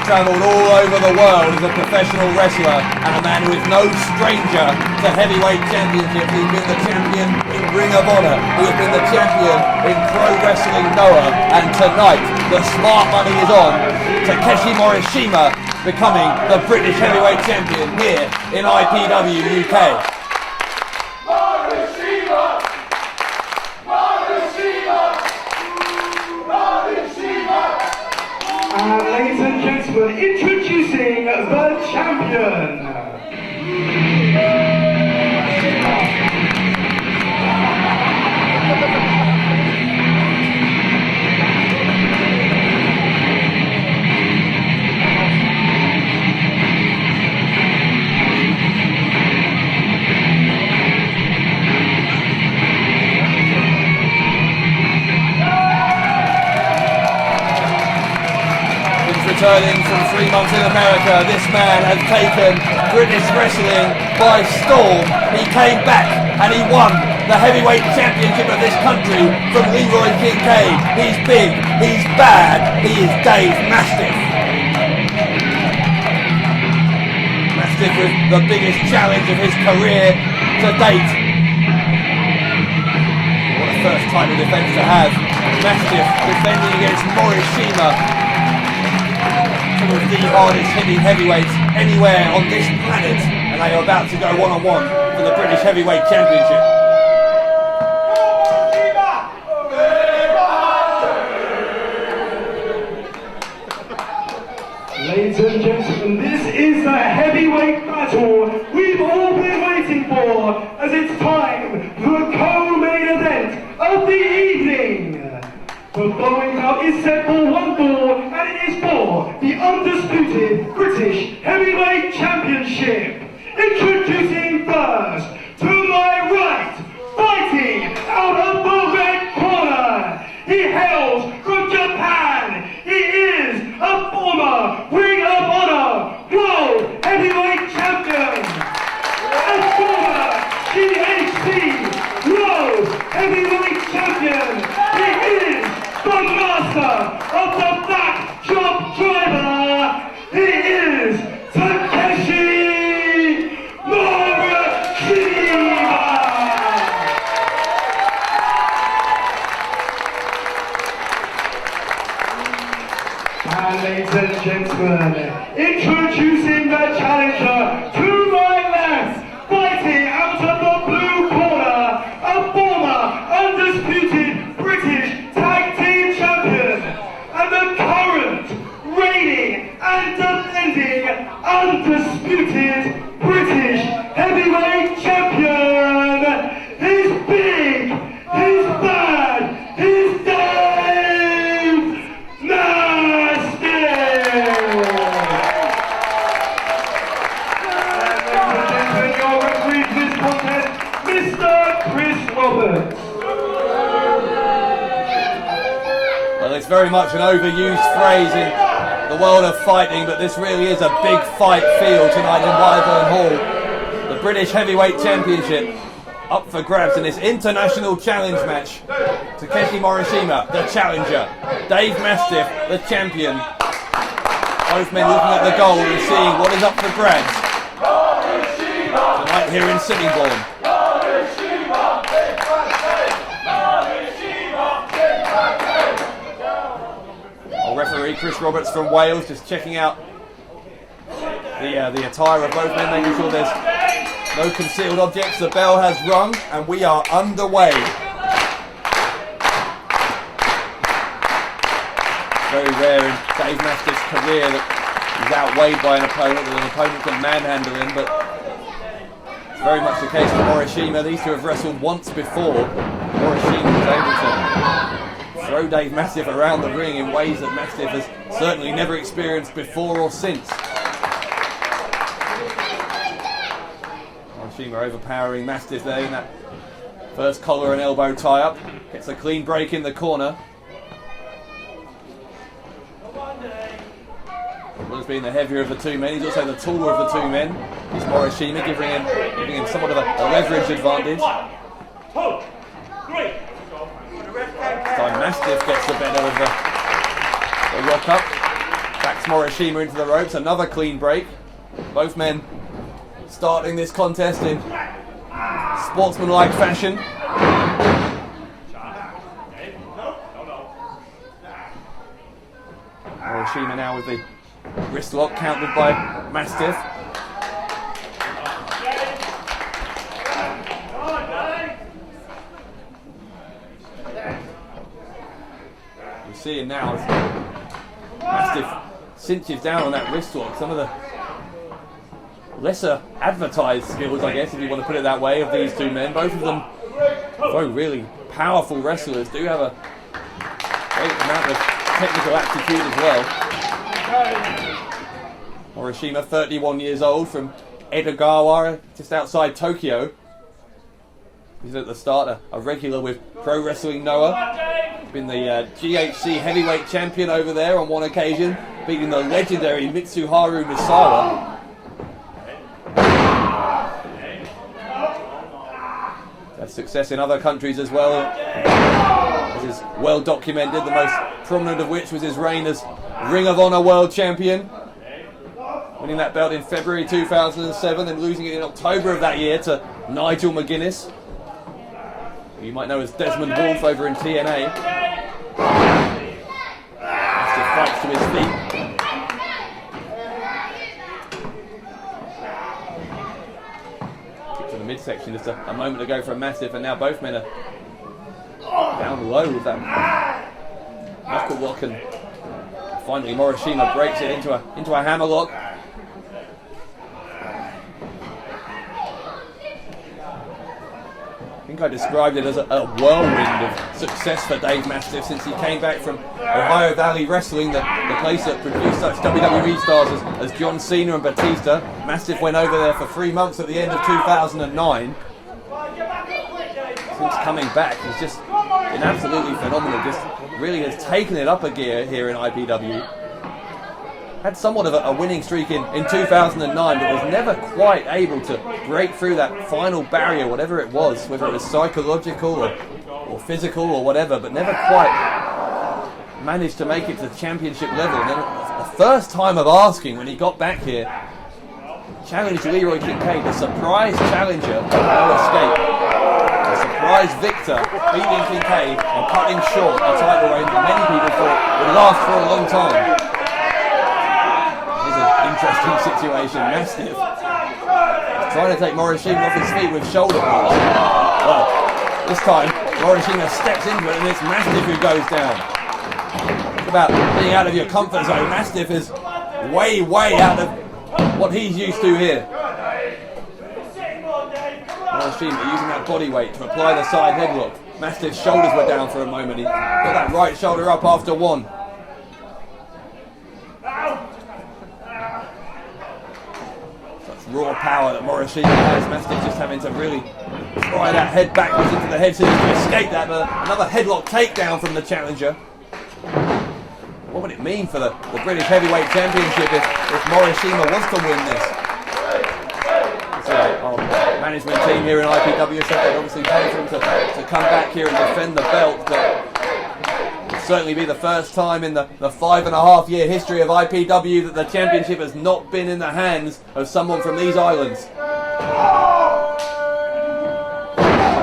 travelled all over the world as a professional wrestler and a man who is no stranger to heavyweight championships. He's been the champion in Ring of Honor, he has been the champion in Pro Wrestling Noah, and tonight the smart money is on Takeshi Morishima becoming the British heavyweight champion here in IPW UK. And ladies and gentlemen, introducing the champion. Returning from 3 months in America, this man has taken British wrestling by storm. He came back and he won the heavyweight championship of this country from Leroy Kincaid. He's big, he's bad, he is Dave Mastiff. Mastiff with the biggest challenge of his career to date. What a first title defense to have. Mastiff defending against Morishima, some of the hardest hitting heavyweights anywhere on this planet, and they are about to go one-on-one for the British Heavyweight Championship. Ladies and gentlemen, this is the heavyweight battle we've all been waiting for, as it's time for the co-main event of the evening. The following bout is set for one fall, and it is for the undisputed British Heavyweight Championship. Introducing first, to my right, fighting out of the red corner, he hails from Japan. He is a former Ring of Honor World Heavyweight Champion, a former GHC World Heavyweight Champion. He is the master of the backdrop driver. He is Takeshi Morishima. And ladies and gentlemen, introducing the challenger to my left, fighting out of the blue corner, a former undisputed British tag team champion and the current reigning and defending undisputed British heavyweight champion. He's big, he's bad, he's Dave Mastiff. And your referee for this contest, Mr. Chris Roberts. Well, it's very much an overused phrase in the world of fighting, but this really is a big fight field tonight in Wyvern Hall. The British Heavyweight Championship up for grabs in this international challenge match. Takeshi Morishima, the challenger. Dave Mastiff, the champion. Both men looking at the goal and seeing what is up for grabs tonight here in Sittingbourne. Referee Chris Roberts from Wales just checking out the attire of both men, making sure there's no concealed objects. The bell has rung and we are underway. Very rare in Dave Mastiff's career that he's outweighed by an opponent, that an opponent can manhandle him, but it's very much the case for Morishima. These two have wrestled once before. Morishima was able to throw Dave Mastiff around the ring in ways that Mastiff has certainly never experienced before or since. Morishima overpowering Mastiff there in that first collar and elbow tie-up. Gets a clean break in the corner. Roberts being the heavier of the two men, he's also the taller of the two men. It's Morishima giving him somewhat of a leverage advantage. 1, 2, 3. This time Mastiff gets the better of the rock up. Backs Morishima into the ropes. Another clean break. Both men starting this contest in sportsmanlike fashion. Morishima now with the wrist lock countered by Mastiff. You're seeing now as Mastiff cinches down on that wrist lock. Some of the lesser advertised skills, I guess, if you want to put it that way, of these two men. Both of them, though really powerful wrestlers, do have a great amount of technical aptitude as well. Morishima, 31 years old, from Edagawa, just outside Tokyo. He's at the start a regular with Pro Wrestling Noah. Been the GHC heavyweight champion over there on one occasion, beating the legendary Mitsuharu Misawa. Had success in other countries as well. This is well documented, the most prominent of which was his reign as Ring of Honor World Champion, winning that belt in February 2007 and losing it in October of that year to Nigel McGuinness, who you might know as Desmond Wolfe over in TNA. Mastiff fights to his feet. Kick to the midsection just a moment ago from Mastiff, and now both men are down low with that knuckle lock, and finally Morishima breaks it into a hammerlock. I think I described it as a whirlwind of success for Dave Mastiff since he came back from Ohio Valley Wrestling, the place that produced such WWE stars as John Cena and Batista. Mastiff went over there for 3 months at the end of 2009. Since coming back, he's just been absolutely phenomenal. Just really has taken it up a gear here in IPW. Had somewhat of a winning streak in 2009, but was never quite able to break through that final barrier, whatever it was, whether it was psychological or physical or whatever, but never quite managed to make it to the championship level. And then the first time of asking when he got back here, challenged Leroy Kincaid, the surprise challenger, no escape. The surprise victor, beating Kincaid and cutting short a title reign that many people thought would last for a long time. Interesting situation. Mastiff trying to take Morishima off his feet with shoulder blocks. Well, this time Morishima steps into it and it's Mastiff who goes down. Talk about being out of your comfort zone. Mastiff is way out of what he's used to here. Morishima using that body weight to apply the side headlock. Mastiff's shoulders were down for a moment. He got that right shoulder up after one. Raw power that Morishima has. Mastiff just having to really try that head backwards into the head so he can escape that. But another headlock takedown from the challenger. What would it mean for the British Heavyweight Championship if Morishima was to win this? So our management team here in IPW said they'd obviously pay for him to come back here and defend the belt, but certainly be the first time in the 5.5-year history of IPW that the championship has not been in the hands of someone from these islands. The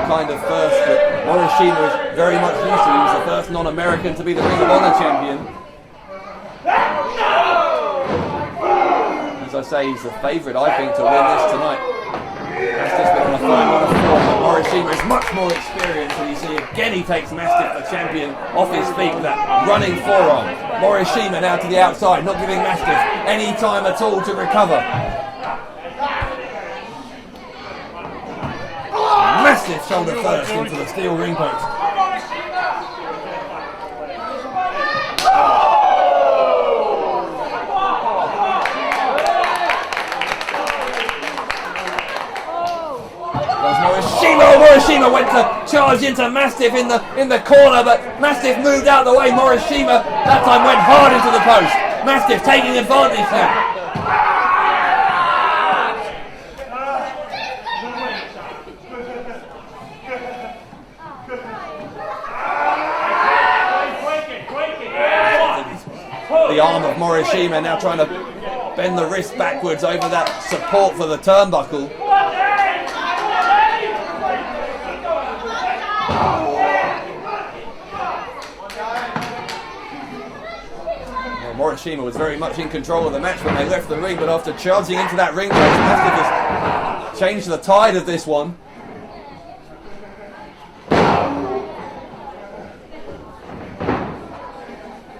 kind of first that Morishima is very much used to. He was the first non-American to be the Ring of Honor champion. As I say, he's the favourite, I think, to win this tonight. Mastiff's been on a 5-1 form, but Morishima is much more experienced, and you see again he takes Mastiff, the champion, off his feet with that running forearm. Morishima now to the outside, not giving Mastiff any time at all to recover. Mastiff shoulder first into the steel ring post. Morishima went to charge into Mastiff in the corner, but Mastiff moved out of the way. Morishima that time went hard into the post. Mastiff taking advantage now. The the arm of Morishima, now trying to bend the wrist backwards over that support for the turnbuckle. Well, Morishima was very much in control of the match when they left the ring, but after charging into that ring, Mastiff has changed the tide of this one.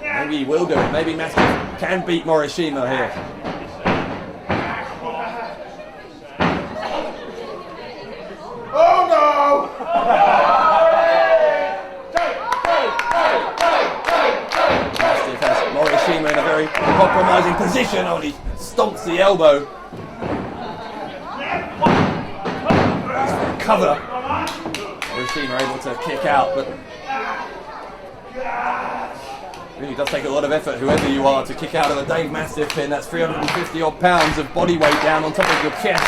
Maybe he will do it. Maybe Mastiff can beat Morishima here. Oh no! Mastiff has Morishima in a very compromising position. Oh, he stomps the elbow. Cover. Morishima able to kick out, but really does take a lot of effort, whoever you are, to kick out of a Dave Mastiff pin. That's 350 odd pounds of body weight down on top of your chest.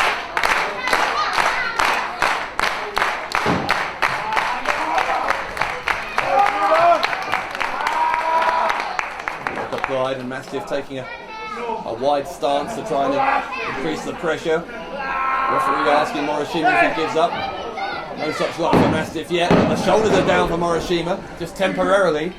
Applied, and Mastiff taking a wide stance to try and increase the pressure. Referee asking Morishima if he gives up. No such luck for Mastiff yet, but the shoulders are down for Morishima, just temporarily.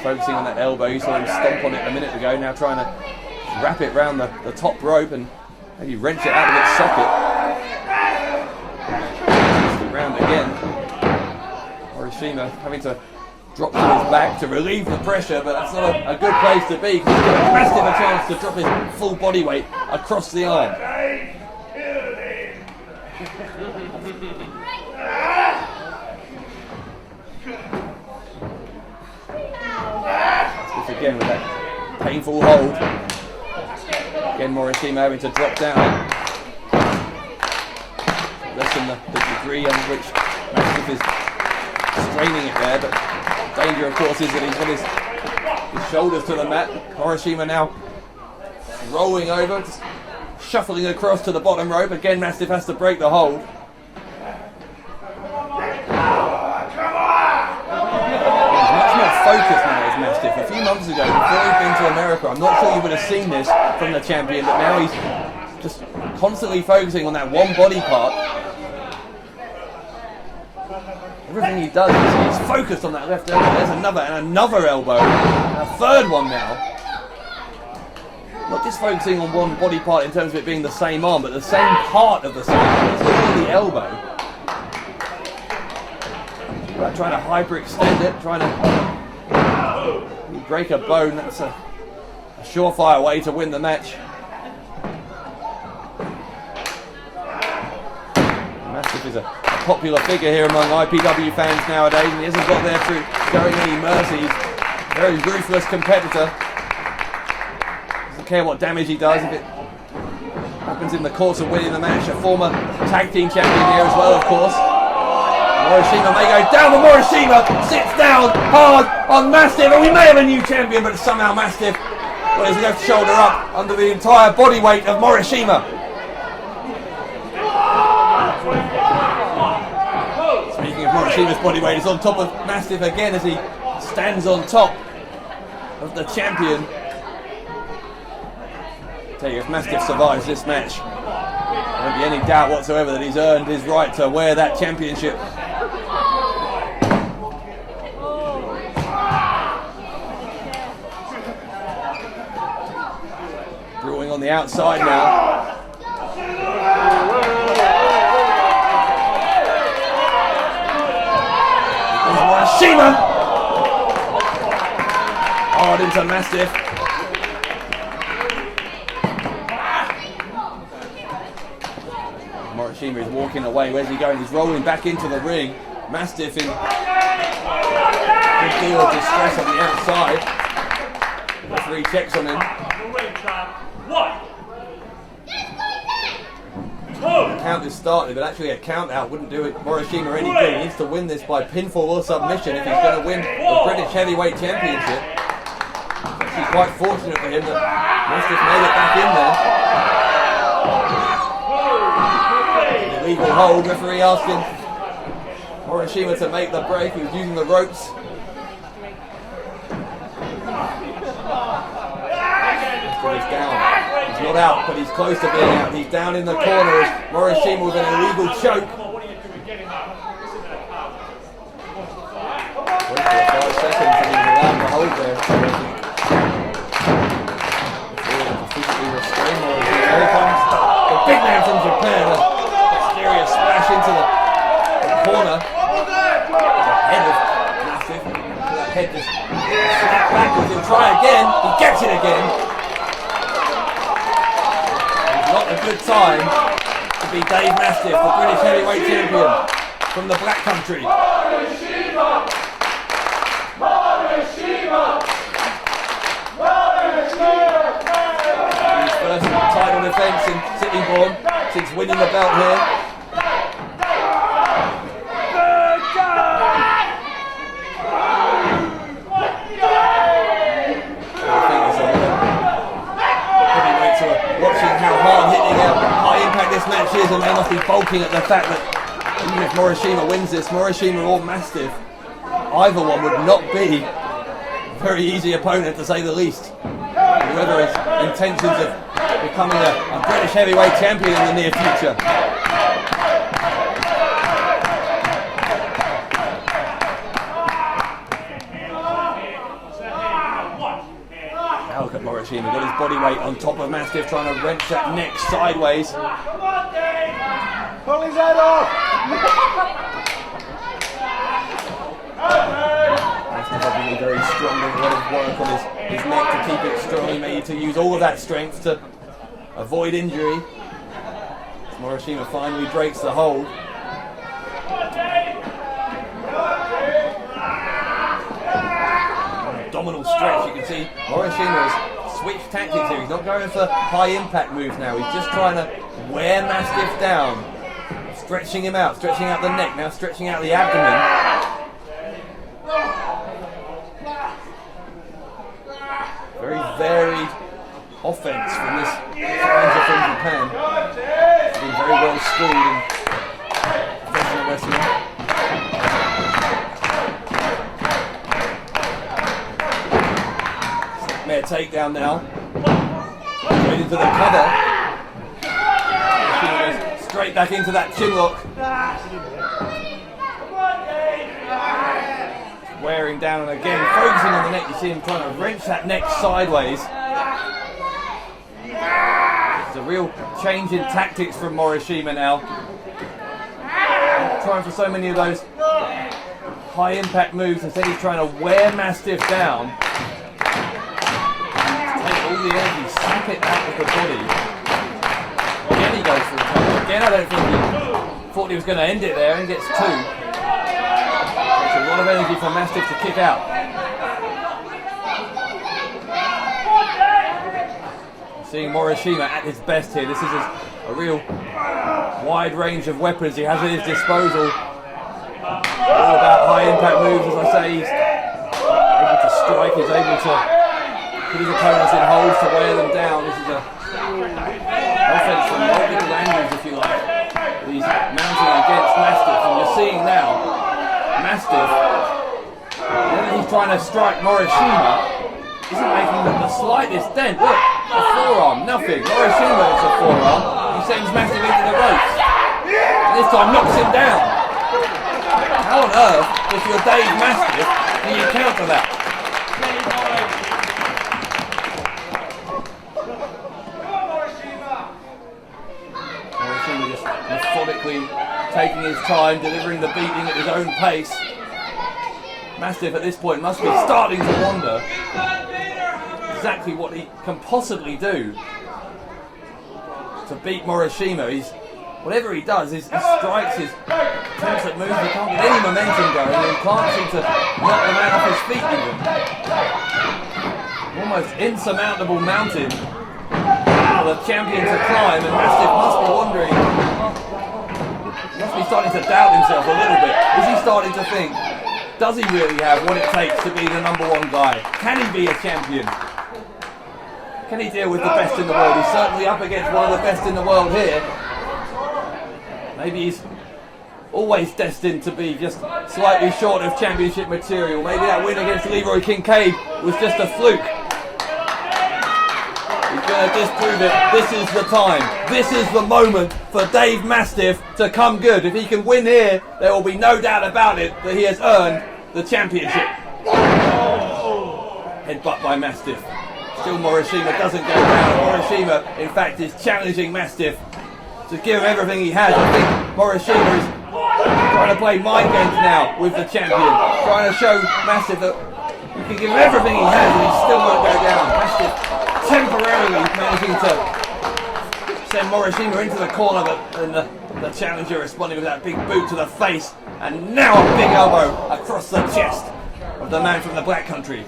Focusing on that elbow, you saw him stomp on it a minute ago, now trying to wrap it round the top rope and maybe wrench it out of its socket. Twist it round again. Morishima having to drop to his back to relieve the pressure, but that's not a good place to be, because he's given Mastiff a chance to drop his full body weight across the arm. Again with that painful hold. Again, Morishima having to drop down. Lessen the degree under which Mastiff is straining it there, but the danger, of course, is that he's got his shoulders to the mat. Morishima now rolling over, shuffling across to the bottom rope. Again, Mastiff has to break the hold. Focus now is Mastiff. A few months ago, before he'd been to America, I'm not sure you would have seen this from the champion, but now he's just constantly focusing on that one body part. Everything he does, he's focused on that left elbow. There's another elbow, and a third one now. Not just focusing on one body part in terms of it being the same arm, but the same part of the same arm. It's all the elbow. Trying to hyperextend it, trying to break a bone. That's a surefire way to win the match. Mastiff is a popular figure here among IPW fans nowadays, and he hasn't got there through showing any mercy. He's a very ruthless competitor. Doesn't care what damage he does if it happens in the course of winning the match. A former tag team champion here as well, of course. Morishima may go down, but Morishima sits down hard on Mastiff, and we may have a new champion, but somehow Mastiff got his left shoulder up under the entire body weight of Morishima. Speaking of Morishima's body weight, it's on top of Mastiff again as he stands on top of the champion. I tell you, if Mastiff survives this match, there won't be any doubt whatsoever that he's earned his right to wear that championship. Brewing on the outside now. Morishima! Hard into Mastiff. Morishima is walking away. Where's he going? He's rolling back into the ring. Mastiff in a good deal of distress on the outside. Referee checks on him. 1, 2, The count is started, but actually a count out wouldn't do Morishima any good. He needs to win this by pinfall or submission if he's going to win the British Heavyweight Championship. It's actually quite fortunate for him that Mastiff made it back in there. Illegal hold, referee asking Morishima to make the break. He was using the ropes. He's down. He's not out, but he's close to being out. He's down in the corner as Morishima with an illegal choke. Wait for 5 seconds and he's allowed to hold there. Physically restrained Morishima. Here comes the big man from Japan. A mysterious splash into the corner. The head of Mastiff. That head just snapped backwards. He'll try again. He gets it again. Not a good time to be Dave Mastiff, the British Heavyweight Champion from the Black Country. Morishima! His first title defence in Sittingbourne since winning the belt here. Watching how hard hitting how high impact this match is, and they must be balking at the fact that even if Morishima wins this, Morishima or Mastiff, either one would not be a very easy opponent to say the least. Whoever has intentions of becoming a British Heavyweight Champion in the near future. Look at Morishima, got his body weight on top of Mastiff, trying to wrench that neck sideways. Come on, Dave! Pull his head off! Mastiff obviously very strong, doing a lot of work on his neck to keep it strong. He made to use all of that strength to avoid injury. Morishima finally breaks the hold. Abdominal stretch, you can see Morishima has switched tactics here. He's not going for high impact moves now. He's just trying to wear Mastiff down. Stretching him out, stretching out the neck, now stretching out the abdomen. Very varied offense from this challenger from Japan. He's been very well schooled in professional wrestling. Mare takedown now. Straight into the cover. Straight back into that chin lock. Wearing down and again, focusing on the neck. You see him trying to wrench that neck sideways. It's a real change in tactics from Morishima now. Trying for so many of those high impact moves. Instead he's trying to wear Mastiff down. All the energy, sap it out of the body. Again he goes for the cover. Again I don't think he thought he was going to end it there, and gets 2. Takes a lot of energy for Mastiff to kick out. Seeing Morishima at his best here. This is a real wide range of weapons he has at his disposal. All about high impact moves, as I say. He's able to strike, he's able to put his opponents in holds to wear them down. This is a offense from multiple angles, if you like. He's mounting against Mastiff, and you're seeing now Mastiff, whenever he's trying to strike Morishima, isn't making the slightest dent. Look, a forearm, nothing. Morishima, it's a forearm. He sends Mastiff into the ropes. And this time knocks him down. How on earth, if you're Dave Mastiff, do you counter that? Just methodically taking his time, delivering the beating at his own pace. Mastiff at this point must be starting to wonder exactly what he can possibly do to beat Morishima. Whatever he does, he strikes, his attempts at moves, he can't get any momentum going, and he can't seem to knock the man off his feet even. Almost insurmountable mountain. for the champion to climb, and Mastiff must be wondering, must be starting to doubt himself a little bit. Is he starting to think, does he really have what it takes to be the #1 guy? Can he be a champion? Can he deal with the best in the world? He's certainly up against one of the best in the world here. Maybe he's always destined to be just slightly short of championship material. Maybe that win against Leroy Kincaid was just a fluke. He's going to disprove it. This is the time. This is the moment for Dave Mastiff to come good. If he can win here, there will be no doubt about it that he has earned the championship. Headbutt by Mastiff. Still Morishima doesn't go down. Morishima, in fact, is challenging Mastiff to give him everything he has. I think Morishima is trying to play mind games now with the champion. Trying to show Mastiff that he can give him everything he has and he still won't go down. Mastiff temporarily managing to send Morishima into the corner, but the challenger responding with that big boot to the face, and now a big elbow across the chest of the man from the Black Country.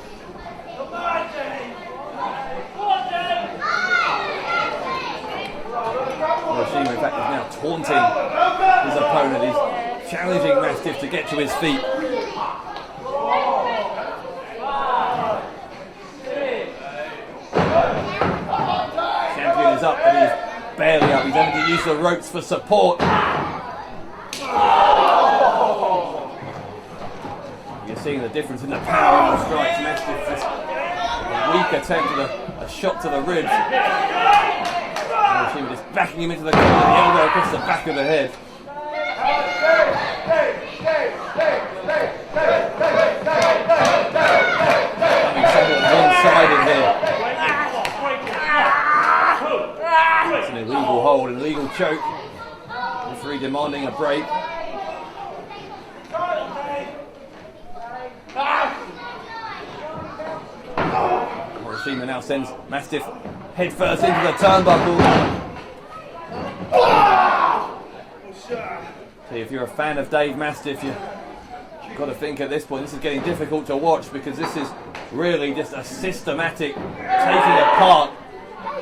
Morishima, in fact, is now taunting his opponent. He's challenging Mastiff to get to his feet. Champion is up, but he's barely up. He's having to use the ropes for support. You're seeing the difference in the power of the strikes. Mastiff just a weak attempt at a shot to the ribs. Morishima just backing him into the corner, the elbow across the back of the head. Coming somewhat one-sided here. It's an illegal hold, an illegal choke. Referee demanding a break. Morishima now sends Mastiff head first into the turnbuckle. See, if you're a fan of Dave Mastiff, you've got to think at this point this is getting difficult to watch, because this is really just a systematic taking apart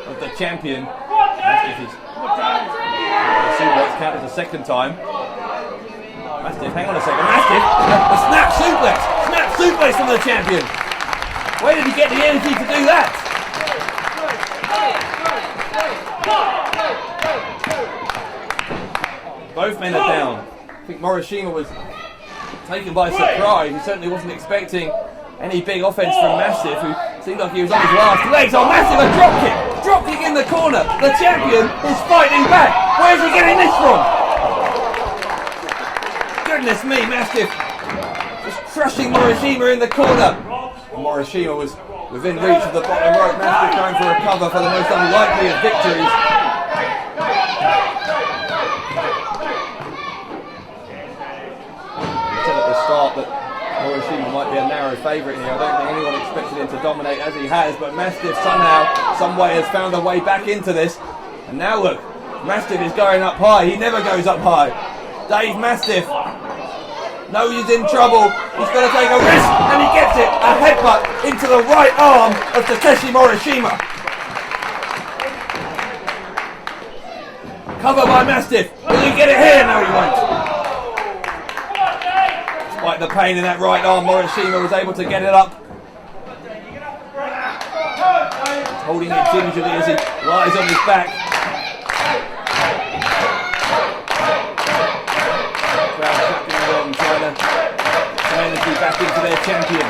of the champion. Mastiff is suplex count as a second time. Mastiff, hang on a second. Mastiff, a snap suplex! Snap suplex from the champion! Where did he get the energy to do that? Both men are down. I think Morishima was taken by surprise. He certainly wasn't expecting any big offense from Mastiff, who seemed like he was on his last legs. Oh, Mastiff, a drop kick! Drop kick in the corner. The champion is fighting back. Where's he getting this from? Goodness me, Mastiff just crushing Morishima in the corner. Morishima was within reach of the bottom rope. Mastiff going for a cover for the most unlikely of victories. Start that Morishima might be a narrow favourite here. I don't think anyone expected him to dominate as he has, but Mastiff somehow, some way has found a way back into this. And now look, Mastiff is going up high. He never goes up high. Dave Mastiff knows he's in trouble. He's going to take a risk, and he gets it. A headbutt into the right arm of Takeshi Morishima. Cover by Mastiff. Will he get it here? No, he won't. Despite the pain in that right arm, Morishima was able to get it up. Holding it gingerly as he lies on his back. Crowd clapping along, trying to get energy back into their champion.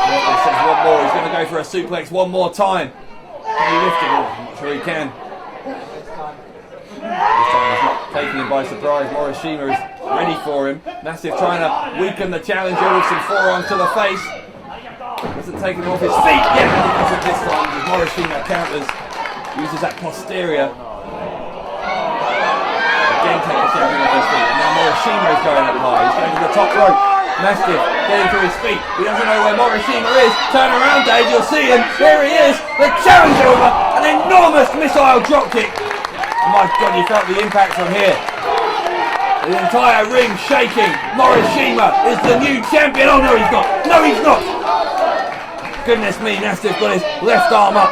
He says one more, he's going to go for a suplex one more time. Can he lift it? I'm not sure he can. This time he's not taking him by surprise. Morishima is ready for him. Mastiff trying to weaken the challenger with some forearms to the face. Doesn't take him off his feet yet. He doesn't this time as Morishima counters. Uses that posterior. Again take the champion off his feet. And now Morishima is going up high. He's going to the top rope. Mastiff getting to his feet. He doesn't know where Morishima is. Turn around, Dave. You'll see him. There he is. The challenger with an enormous missile dropkick. Oh my God, you felt the impact from here. The entire ring shaking. Morishima is the new champion. Oh no, he's not. No, he's not. Goodness me, Mastiff got his left arm up.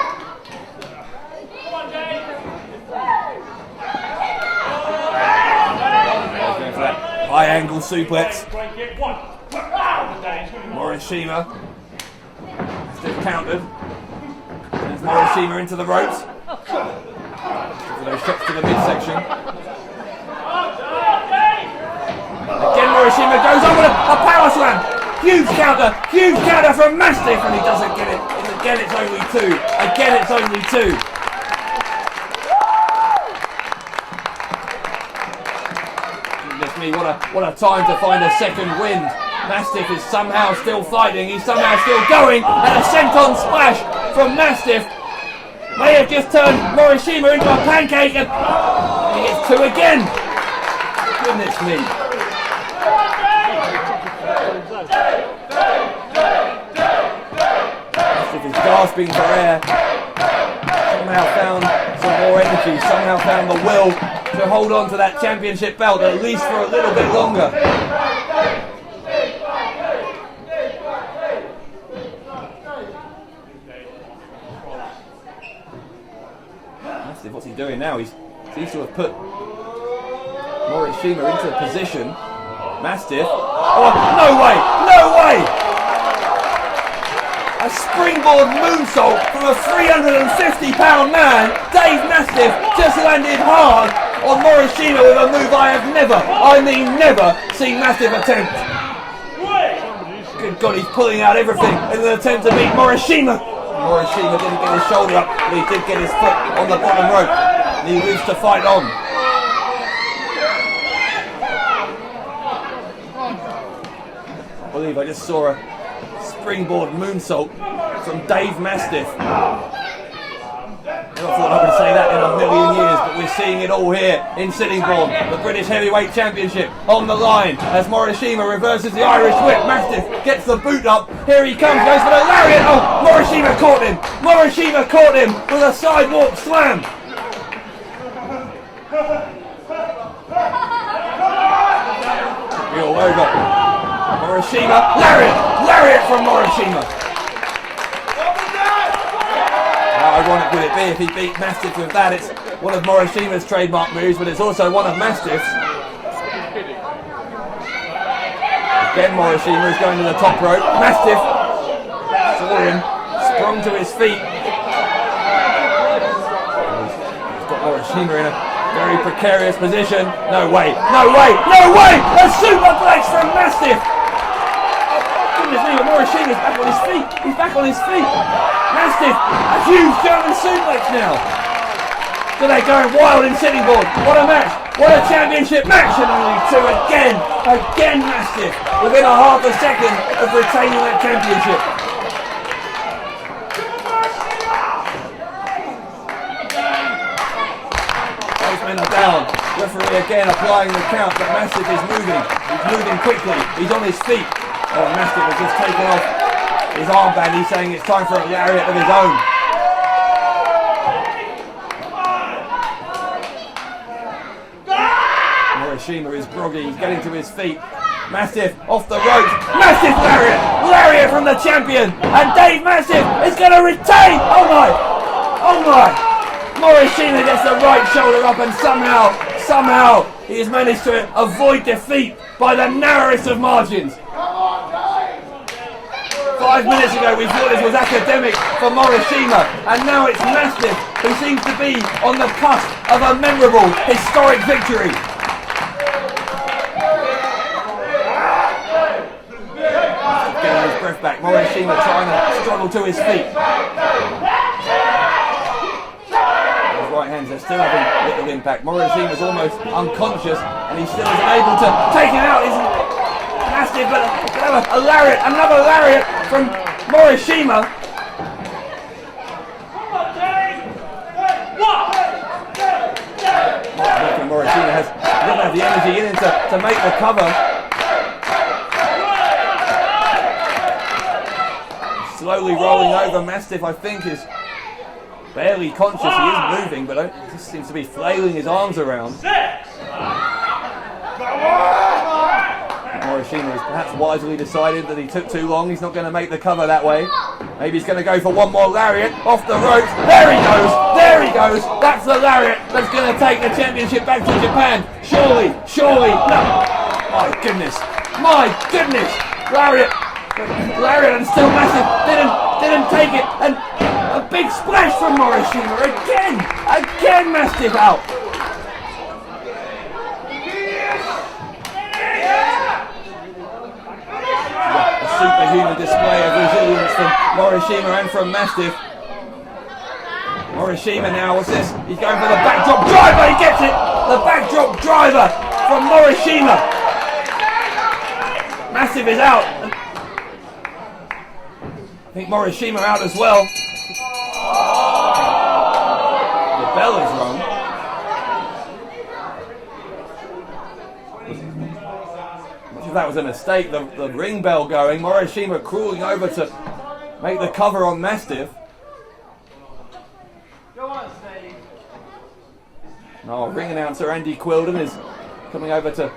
Going for that high angle suplex. Morishima. Still countered. There's Morishima into the ropes. For those shots to the midsection. Again, Morishima goes on with a power slam. Huge counter from Mastiff, and he doesn't get it. And again, it's only two. Again, it's only two. Goodness me, what a time to find a second wind. Mastiff is somehow still fighting. He's somehow still going, and a senton splash from Mastiff may have just turned Morishima into a pancake, and he gets two again. Goodness me. Mastiff is gasping for air. Somehow found some more energy, somehow found the will to hold on to that championship belt, at least for a little bit longer. Mastiff, what's he doing now? He seems to have put Morishima into a position. Mastiff. Oh, no way! No way! A springboard moonsault from a 350-pound man. Dave Mastiff just landed hard on Morishima with a move I have never seen Mastiff attempt. Good God, he's pulling out everything in an attempt to beat Morishima. Morishima didn't get his shoulder up, but he did get his foot on the bottom rope. And he moves to fight on. I believe I just saw a springboard moonsault from Dave Mastiff. Never thought I would say that in a million years, but we're seeing it all here in Sittingbourne. The British Heavyweight Championship on the line as Morishima reverses the Irish whip. Mastiff gets the boot up. Here he comes, goes for the lariat. Oh, Morishima caught him. Morishima caught him with a sidewalk slam. Be all over. Morishima, lariat from Morishima. How ironic would it be if he beat Mastiff with that? It's one of Morishima's trademark moves, but it's also one of Mastiff's. Again, Morishima is going to the top rope. Mastiff saw him, sprung to his feet. He's got Morishima in a very precarious position. No way! A superplex from Mastiff! Goodness me, Morishima's back on his feet. He's back on his feet. Mastiff, a huge German suplex now. So they're going wild in Sittingbourne. What a match. What a championship match. And only two again. Again Mastiff. Within a half a second of retaining that championship. Those men are down. Referee again applying the count, but Mastiff is moving. He's moving quickly. He's on his feet. Oh, Mastiff has just taken off his armband. He's saying it's time for a lariat of his own. Morishima is groggy. He's getting to his feet. Mastiff off the ropes. Mastiff lariat! Lariat from the champion! And Dave Mastiff is going to retain! Oh my! Morishima gets the right shoulder up, and somehow he has managed to avoid defeat by the narrowest of margins. 5 minutes ago we thought this was academic for Morishima, and now it's Mastiff who seems to be on the cusp of a memorable, historic victory. Getting his breath back, Morishima trying to struggle to his feet. His right hands are still having little impact. Morishima's almost unconscious, and he still isn't able to take him out. Mastiff, but a lariat, another lariat from Morishima. Morishima doesn't have the energy in him to make the cover. Slowly rolling over. Mastiff, I think, is barely conscious. He is moving, but he just seems to be flailing his arms around. Morishima has perhaps wisely decided that he took too long. He's not going to make the cover that way. Maybe he's going to go for one more lariat off the ropes. There he goes! There he goes! That's the lariat that's going to take the championship back to Japan. Surely, surely, no! My goodness! My goodness! Lariat and still Mastiff didn't take it, and a big splash from Morishima again Mastiff out. A superhuman display of resilience from Morishima and from Mastiff. Morishima now, what's this? He's going for the backdrop driver, he gets it! The backdrop driver from Morishima. Mastiff is out. I think Morishima out as well. The bell is rung. Much of that was a mistake. The ring bell going. Morishima crawling over to make the cover on Mastiff. Oh, ring announcer Andy Quilden is coming over to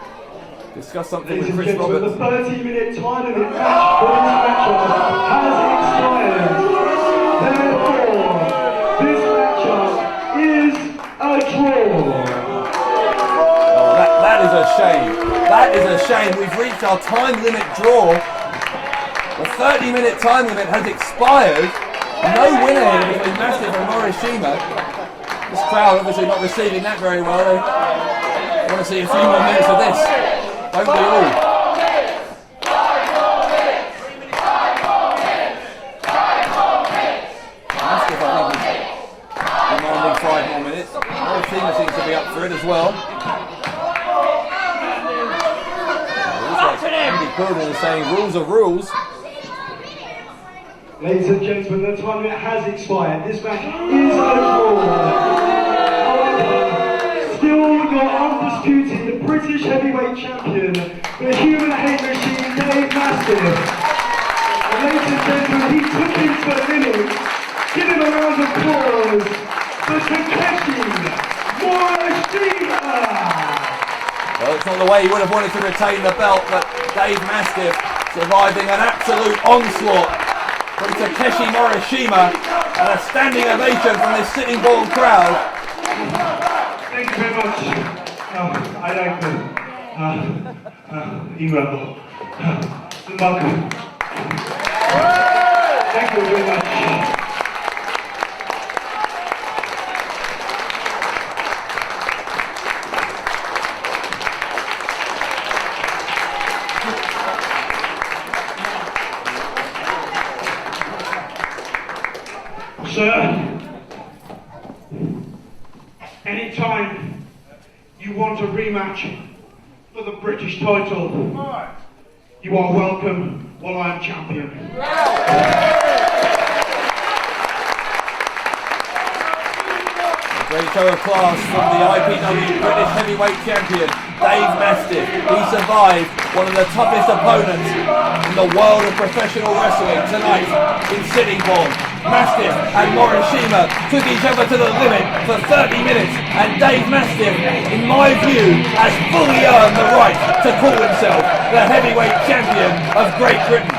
discuss something with Chris Roberts. The 30-minute time limit match for this matchup has expired. Therefore, this matchup is a draw. Oh, that is a shame. That is a shame. We've reached our time limit draw. The 30-minute time limit has expired. No winner here between Mastiff and Morishima. This crowd obviously not receiving that very well. They want to see a few more minutes of this. Don't we all? Mastiff, I think, is demanding 5 more minutes. Morishima seems to be up for it as well. Andy Quilden is saying rules are rules. Ladies and gentlemen, the time limit has expired. This match is a draw. Still your undisputed, the British heavyweight champion, the human hate machine, Dave Mastiff. And ladies and gentlemen, he took him to the limit. Give him a round of applause for Takeshi Morishima. Well, it's not the way he would have wanted to retain the belt, but Dave Mastiff surviving an absolute onslaught from Takeshi Morishima and a standing ovation from this sitting bull crowd. Thank you very much. I like the incredible. Welcome. Thank you very much. Sir, anytime you want a rematch for the British title, you are welcome while I am champion. A great show of class from the IPW British Heavyweight Champion, Dave Mastiff. He survived one of the toughest opponents in the world of professional wrestling tonight in Sittingbourne. Mastiff and Morishima took each other to the limit for 30 minutes, and Dave Mastiff, in my view, has fully earned the right to call himself the heavyweight champion of Great Britain.